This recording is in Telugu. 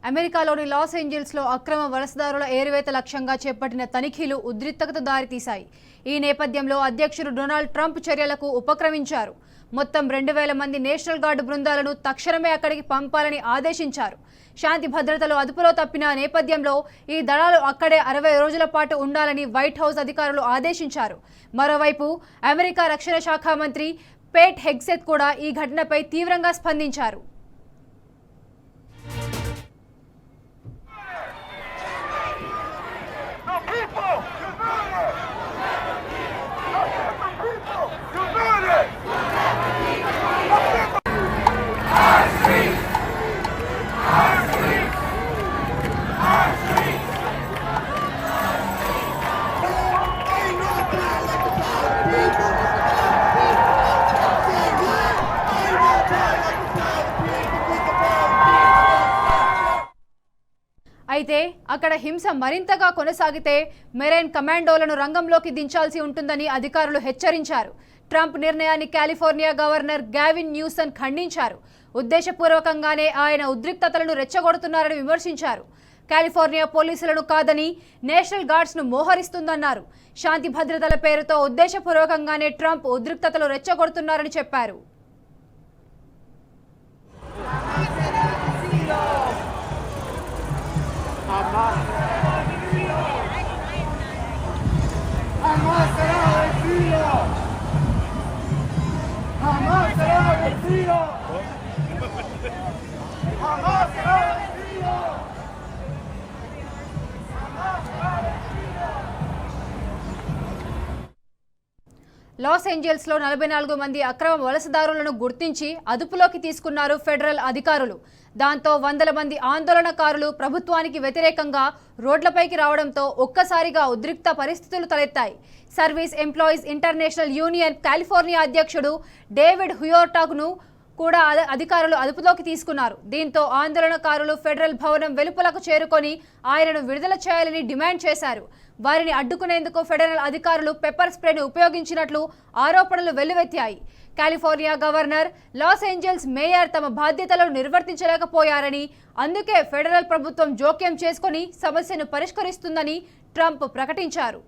అమెరికాలోని లాస్ ఏంజల్స్లో అక్రమ వలసదారుల ఏరువేత లక్ష్యంగా చేపట్టిన తనిఖీలు ఉద్రిక్తతకు దారితీశాయి. ఈ నేపథ్యంలో అధ్యక్షుడు డొనాల్డ్ ట్రంప్ చర్యలకు ఉపక్రమించారు. మొత్తం 2000 మంది నేషనల్ గార్డు బృందాలను తక్షణమే అక్కడికి పంపాలని ఆదేశించారు. శాంతి భద్రతలు అదుపులో తప్పిన నేపథ్యంలో ఈ దళాలు అక్కడే 60 రోజుల పాటు ఉండాలని వైట్ హౌస్ అధికారులు ఆదేశించారు. మరోవైపు అమెరికా రక్షణ శాఖ మంత్రి పేట్ హెగ్సెత్ కూడా ఈ ఘటనపై తీవ్రంగా స్పందించారు. అయితే అక్కడ హింస మరింతగా కొనసాగితే మెరైన్ కమాండోలను రంగంలోకి దించాల్సి ఉంటుందని అధికారులు హెచ్చరించారు. ట్రంప్ నిర్ణయాన్ని కాలిఫోర్నియా గవర్నర్ గావిన్ న్యూసమ్ ఖండించారు. ఉద్దేశపూర్వకంగానే ఆయన ఉద్రిక్తతలను రెచ్చగొడుతున్నారని విమర్శించారు. కాలిఫోర్నియా పోలీసులను కాదని నేషనల్ గార్డ్స్ను మోహరిస్తుందన్నారు. శాంతి భద్రతల పేరుతో ఉద్దేశపూర్వకంగానే ట్రంప్ ఉద్రిక్తతలు రెచ్చగొడుతున్నారని చెప్పారు. లాస్ ఏంజల్స్లో 44 మంది అక్రమ వలసదారులను గుర్తించి అదుపులోకి తీసుకున్నారు ఫెడరల్ అధికారులు. దాంతో వందల మంది ఆందోళనకారులు ప్రభుత్వానికి వ్యతిరేకంగా రోడ్లపైకి రావడంతో ఒక్కసారిగా ఉద్రిక్త పరిస్థితులు తలెత్తాయి. Service employees international union California అధ్యక్షుడు డేవిడ్ హుయోర్టాగ్ను కూడా అధికారులు అదుపులోకి తీసుకున్నారు. దీంతో ఆందోళనకారులు ఫెడరల్ భవనం వెలుపలకు చేరుకొని ఆయనను విడుదల చేయాలని డిమాండ్ చేశారు. వారిని అడ్డుకునేందుకు ఫెడరల్ అధికారులు పెప్పర్ స్ప్రేను ఉపయోగించినట్లు ఆరోపణలు వెల్లువెత్తాయి. California governor, Los Angeles mayor తమ బాధ్యతలను నిర్వర్తించలేకపోయారని, అందుకే ఫెడరల్ ప్రభుత్వం జోక్యం చేసుకుని సమస్యను పరిష్కరిస్తుందని ట్రంప్ ప్రకటించారు.